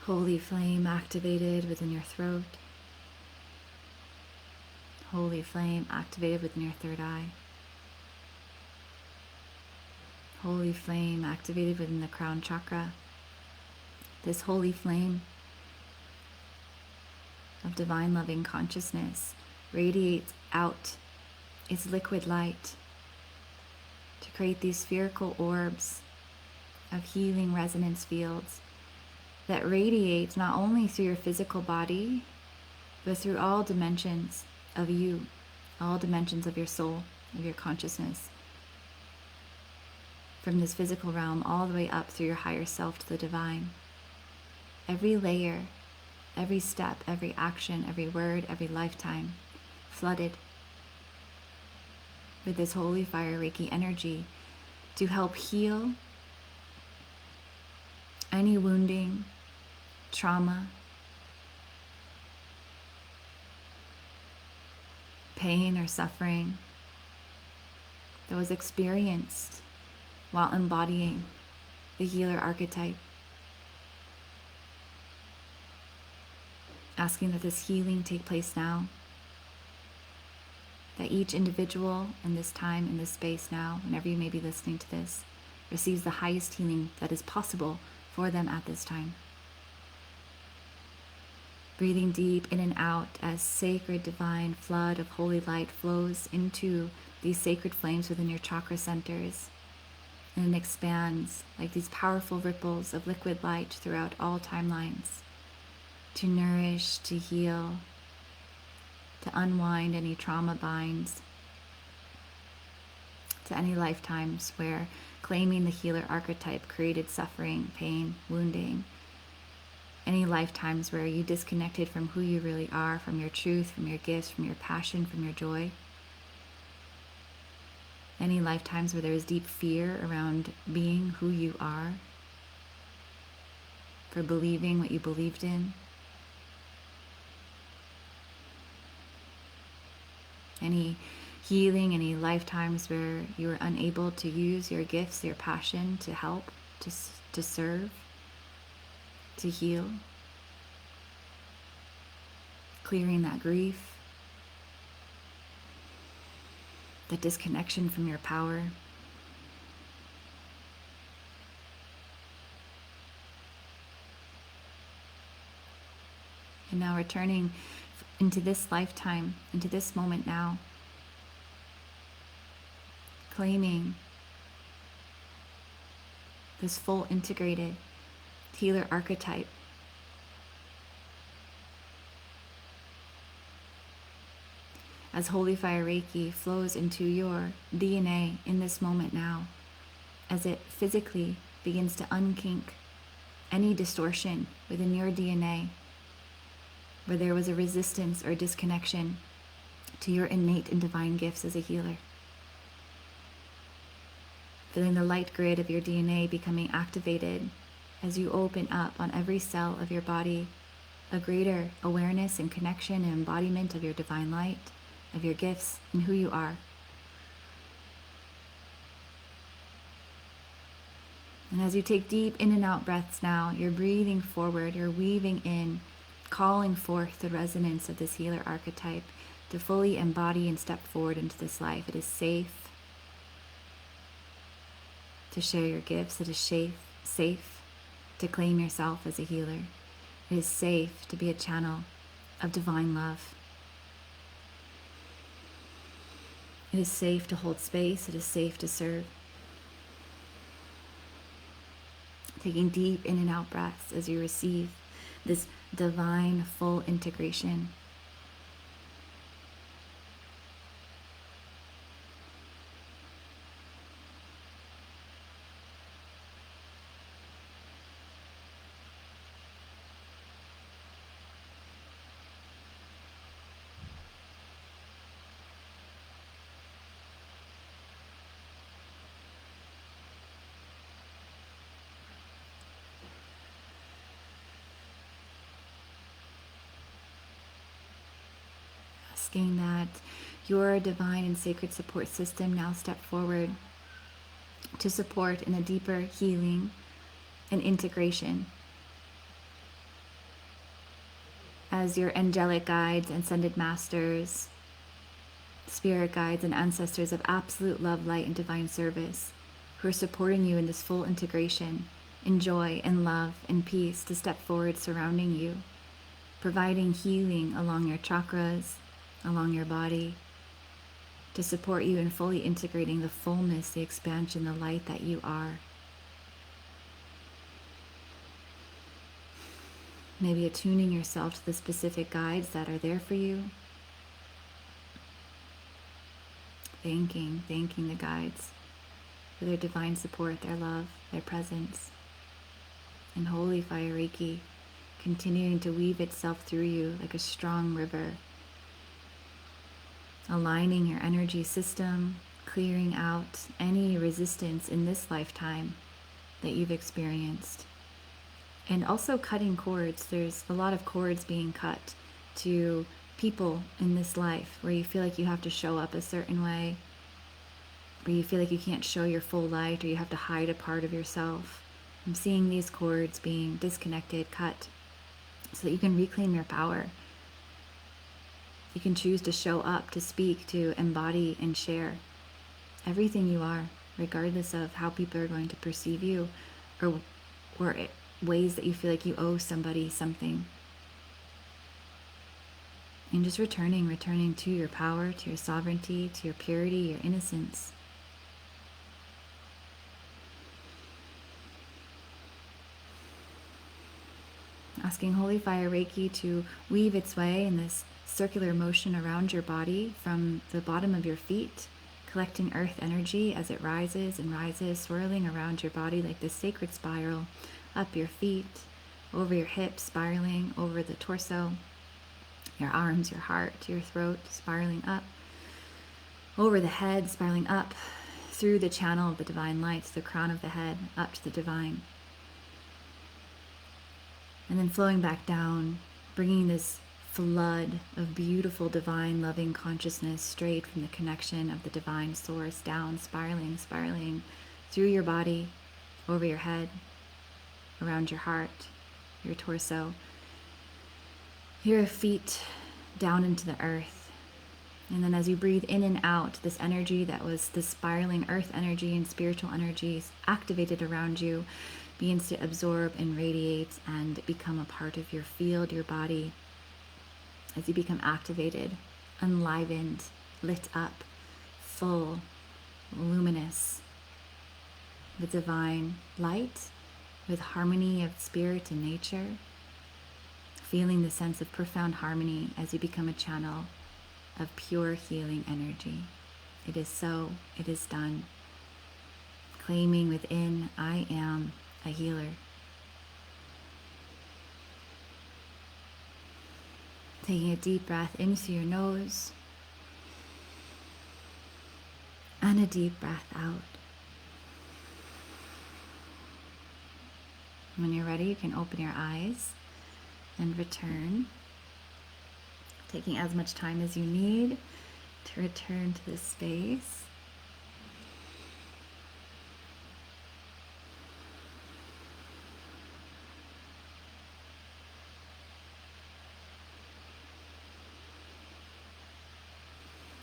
[SPEAKER 1] Holy flame activated within your throat. Holy flame activated within your third eye. Holy flame activated within the crown chakra. This holy flame of divine loving consciousness radiates out its liquid light to create these spherical orbs of healing resonance fields that radiate not only through your physical body, but through all dimensions of you, all dimensions of your soul, of your consciousness, from this physical realm all the way up through your higher self to the divine. Every layer, every step, every action, every word, every lifetime, flooded with this Holy Fire Reiki energy to help heal any wounding, trauma, pain or suffering that was experienced while embodying the healer archetype. Asking that this healing take place now, that each individual in this time, in this space now, whenever you may be listening to this, receives the highest healing that is possible for them at this time. Breathing deep in and out as sacred divine flood of holy light flows into these sacred flames within your chakra centers and expands like these powerful ripples of liquid light throughout all timelines to nourish, to heal, to unwind any trauma binds, to any lifetimes where claiming the healer archetype created suffering, pain, wounding, any lifetimes where you disconnected from who you really are, from your truth, from your gifts, from your passion, from your joy. Any lifetimes where there is deep fear around being who you are, for believing what you believed in. Any healing, any lifetimes where you were unable to use your gifts, your passion to help, to serve, to heal, clearing that grief, that disconnection from your power. And now returning into this lifetime, into this moment now, claiming this full integrated healer archetype as Holy Fire Reiki flows into your DNA in this moment now, as it physically begins to unkink any distortion within your DNA where there was a resistance or disconnection to your innate and divine gifts as a healer. Feeling the light grid of your DNA becoming activated as you open up on every cell of your body a greater awareness and connection and embodiment of your divine light, of your gifts and who you are. And as you take deep in and out breaths now, you're breathing forward, you're weaving in, calling forth the resonance of this healer archetype to fully embody and step forward into this life. It is safe to share your gifts. It is safe to claim yourself as a healer. It is safe to be a channel of divine love. It is safe to hold space. It is safe to serve. Taking deep in and out breaths as you receive this divine full integration. Asking that your divine and sacred support system now step forward to support in a deeper healing and integration as your angelic guides and ascended masters, spirit guides and ancestors of absolute love, light, and divine service who are supporting you in this full integration in joy and love and peace to step forward surrounding you, providing healing along your chakras, along your body, to support you in fully integrating the fullness, the expansion, the light that you are. Maybe attuning yourself to the specific guides that are there for you. Thanking the guides for their divine support, their love, their presence. And Holy Fire Reiki continuing to weave itself through you like a strong river, aligning your energy system, clearing out any resistance in this lifetime that you've experienced. And also cutting cords. There's a lot of cords being cut to people in this life where you feel like you have to show up a certain way, where you feel like you can't show your full light, or you have to hide a part of yourself. I'm seeing these cords being disconnected, cut, so that you can reclaim your power. You can choose to show up, to speak, to embody and share everything you are, regardless of how people are going to perceive you, or ways that you feel like you owe somebody something. And just returning to your power, to your sovereignty, to your purity, your innocence. Asking Holy Fire Reiki to weave its way in this circular motion around your body from the bottom of your feet, collecting earth energy as it rises and rises, swirling around your body like this sacred spiral, up your feet, over your hips, spiraling over the torso, your arms, your heart, your throat, spiraling up, over the head, spiraling up through the channel of the divine light, the crown of the head, up to the divine. And then flowing back down, bringing this flood of beautiful, divine, loving consciousness straight from the connection of the divine source down, spiraling through your body, over your head, around your heart, your torso, your feet down into the earth. And then as you breathe in and out, this energy that was the spiraling earth energy and spiritual energies activated around you begins to absorb and radiate and become a part of your field, your body, as you become activated, enlivened, lit up, full, luminous, with divine light, with harmony of spirit and nature, feeling the sense of profound harmony as you become a channel of pure healing energy. It is so, it is done. Claiming within, I am a healer. Taking a deep breath in through your nose and a deep breath out. When you're ready, you can open your eyes and return, taking as much time as you need to return to this space.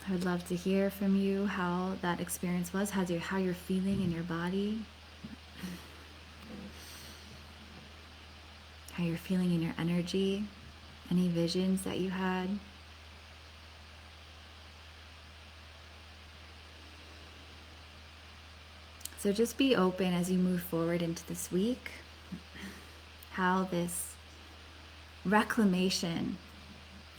[SPEAKER 1] I would love to hear from you how that experience was, how you're feeling in your body, how you're feeling in your energy, any visions that you had. So just be open as you move forward into this week, how this reclamation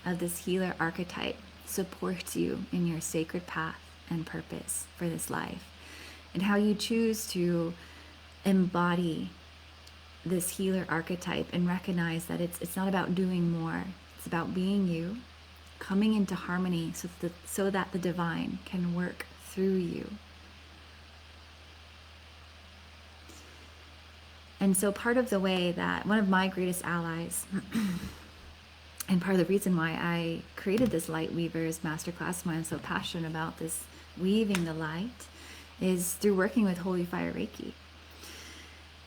[SPEAKER 1] of this healer archetype supports you in your sacred path and purpose for this life, and how you choose to embody this healer archetype and recognize that it's not about doing more, it's about being you, coming into harmony so that the divine can work through you. And so part of the way that one of my greatest allies and part of the reason why I created this Light Weavers Masterclass, why I'm so passionate about this weaving the light, is through working with Holy Fire Reiki.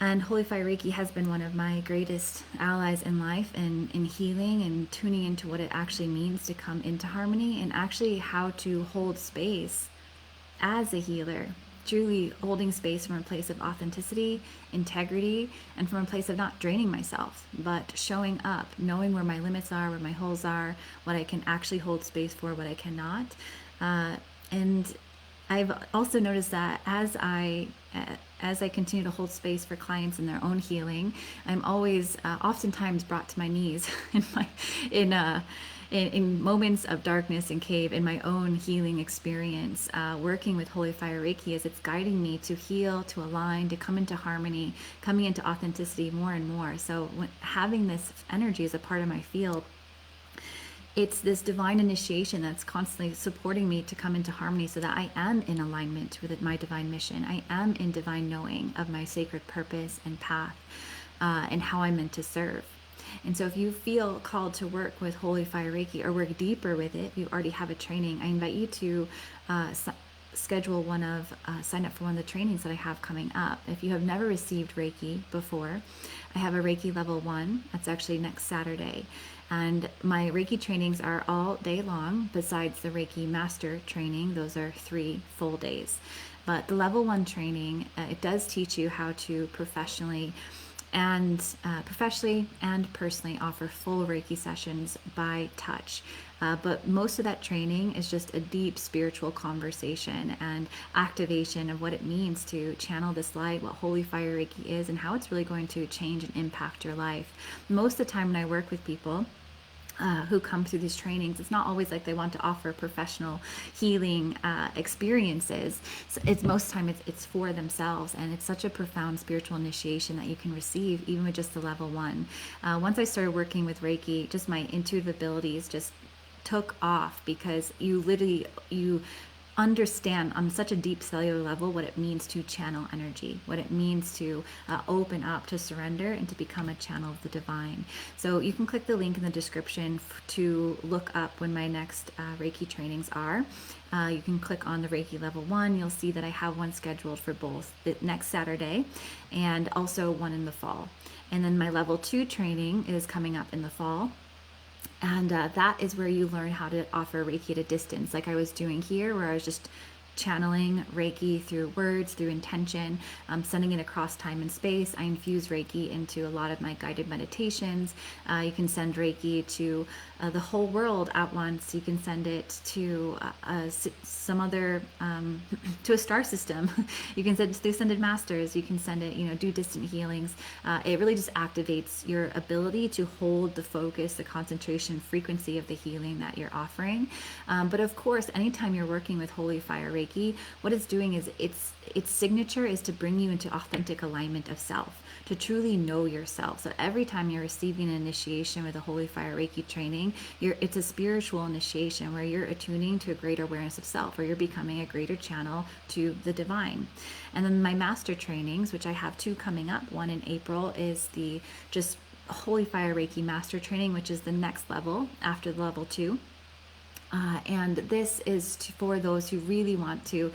[SPEAKER 1] And Holy Fire Reiki has been one of my greatest allies in life and in healing and tuning into what it actually means to come into harmony, and actually how to hold space as a healer, truly holding space from a place of authenticity, integrity, and from a place of not draining myself, but showing up, knowing where my limits are, where my holes are, what I can actually hold space for, what I cannot. And I've also noticed that as I as I continue to hold space for clients in their own healing, I'm always oftentimes brought to my knees in my in in moments of darkness and cave in my own healing experience, working with Holy Fire Reiki as it's guiding me to heal, to align, to come into harmony, coming into authenticity more and more. So having this energy as a part of my field, it's this divine initiation that's constantly supporting me to come into harmony so that I am in alignment with my divine mission. I am in divine knowing of my sacred purpose and path, and how I'm meant to serve. And so if you feel called to work with Holy Fire Reiki or work deeper with it, if you already have a training, I invite you to schedule sign up for one of the trainings that I have coming up. If you have never received Reiki before, I have a Reiki level 1. That's actually next Saturday. And my Reiki trainings are all day long, besides the Reiki Master training. Those are 3 full days. But the level 1 training, it does teach you how to professionally and personally offer full Reiki sessions by touch. But most of that training is just a deep spiritual conversation and activation of what it means to channel this light, what Holy Fire Reiki is, and how it's really going to change and impact your life. Most of the time when I work with people who come through these trainings, it's not always like they want to offer professional healing experiences. So it's most of the time it's for themselves, and it's such a profound spiritual initiation that you can receive even with just the level 1. Once I started working with Reiki, just my intuitive abilities just took off, because you understand on such a deep cellular level what it means to channel energy, what it means to open up, to surrender, and to become a channel of the divine. So you can click the link in the description to look up when my next Reiki trainings are. You can click on the Reiki level 1. You'll see that I have one scheduled for both the next Saturday and also one in the fall. And then my level 2 training is coming up in the fall. And that is where you learn how to offer Reiki at a distance, like I was doing here, where I was just channeling Reiki through words, through intention, sending it across time and space. I infuse Reiki into a lot of my guided meditations. You can send Reiki to the whole world at once. You can send it to some other, to a star system. You can send it to the Ascended Masters. You can send it, do distant healings. It really just activates your ability to hold the focus, the concentration, frequency of the healing that you're offering. But of course, anytime you're working with Holy Fire Reiki, what it's doing is its signature is to bring you into authentic alignment of self, to truly know yourself. So every time you're receiving an initiation with a Holy Fire Reiki training, it's a spiritual initiation where you're attuning to a greater awareness of self, where you're becoming a greater channel to the divine. And then my master trainings, which I have 2 coming up. One in April is the just Holy Fire Reiki Master training, which is the next level after the level 2. And this is for those who really want to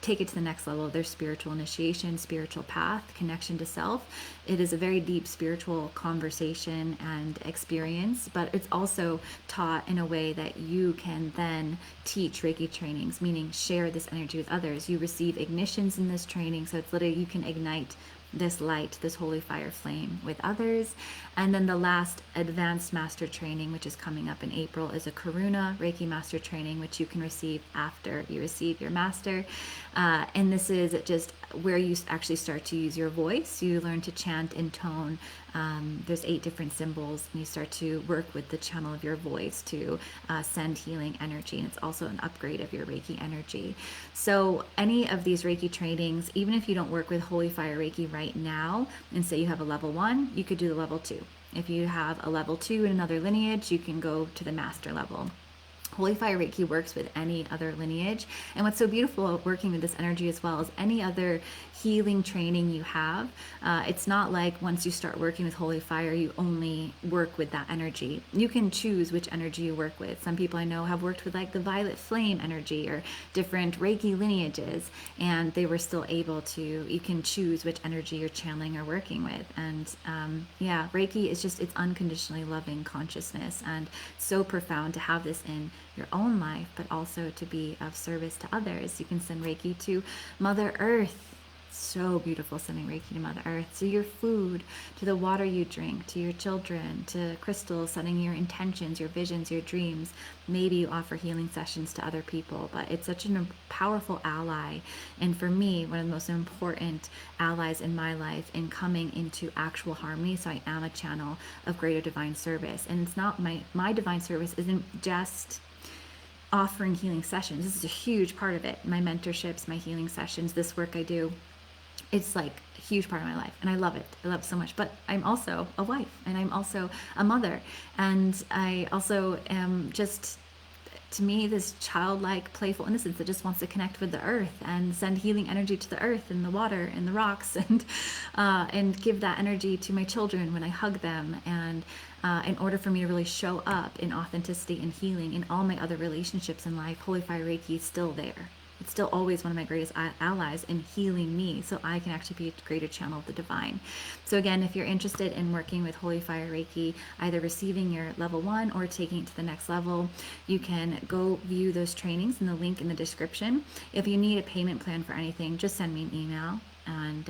[SPEAKER 1] take it to the next level of their spiritual initiation, spiritual path, connection to self. It is a very deep spiritual conversation and experience, but it's also taught in a way that you can then teach Reiki trainings, meaning share this energy with others. You receive ignitions in this training, so it's literally you can ignite this light, this holy fire flame with others. And then the last advanced master training, which is coming up in April, is a Karuna Reiki Master training, which you can receive after you receive your master. And this is just where you actually start to use your voice. You learn to chant in tone. There's 8 different symbols, and you start to work with the channel of your voice to send healing energy. And it's also an upgrade of your Reiki energy. So any of these Reiki trainings, even if you don't work with Holy Fire Reiki right now, and say you have a level 1, you could do the level 2. If you have a level 2 in another lineage, you can go to the master level. Holy Fire Reiki works with any other lineage. And what's so beautiful about working with this energy as well as any other healing training you have, it's not like once you start working with Holy Fire, you only work with that energy. You can choose which energy you work with. Some people I know have worked with like the violet flame energy or different Reiki lineages, and they were still able to, you can choose which energy you're channeling or working with. And Reiki is just, it's unconditionally loving consciousness, and so profound to have this in your own life, but also to be of service to others. You can send Reiki to Mother Earth. So beautiful sending Reiki to Mother Earth, to your food, to the water you drink, to your children, to crystals, setting your intentions, your visions, your dreams. Maybe you offer healing sessions to other people, but it's such a powerful ally. And for me, one of the most important allies in my life in coming into actual harmony. So I am a channel of greater divine service. And it's not my divine service isn't just offering healing sessions. This is a huge part of it. My mentorships, my healing sessions, this work I do, it's like a huge part of my life, and I love it. I love it so much. But I'm also a wife, and I'm also a mother, and I also am just, to me, this childlike, playful innocence that just wants to connect with the earth and send healing energy to the earth and the water and the rocks, and give that energy to my children when I hug them. And in order for me to really show up in authenticity and healing in all my other relationships in life, Holy Fire Reiki is still there. It's still always one of my greatest allies in healing me, so I can actually be a greater channel of the divine. So again, if you're interested in working with Holy Fire Reiki, either receiving your level 1 or taking it to the next level, you can go view those trainings in the link in the description. If you need a payment plan for anything, just send me an email, and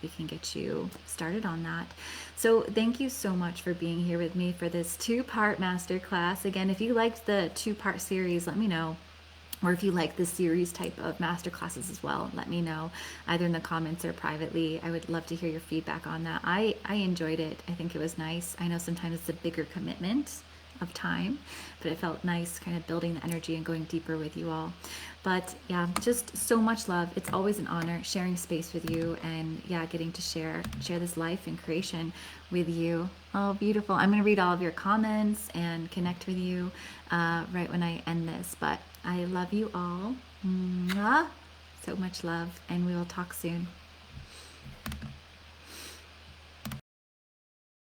[SPEAKER 1] we can get you started on that. So thank you so much for being here with me for this 2-part masterclass. Again, if you liked the 2-part series, let me know. Or if you like this series type of masterclasses as well, let me know either in the comments or privately. I would love to hear your feedback on that. I enjoyed it. I think it was nice. I know sometimes it's a bigger commitment of time, but it felt nice kind of building the energy and going deeper with you all. But yeah, just so much love. It's always an honor sharing space with you, and yeah, getting to share this life and creation with you. Oh, beautiful. I'm going to read all of your comments and connect with you right when I end this, but I love you all. Mwah. So much love, and we will talk soon.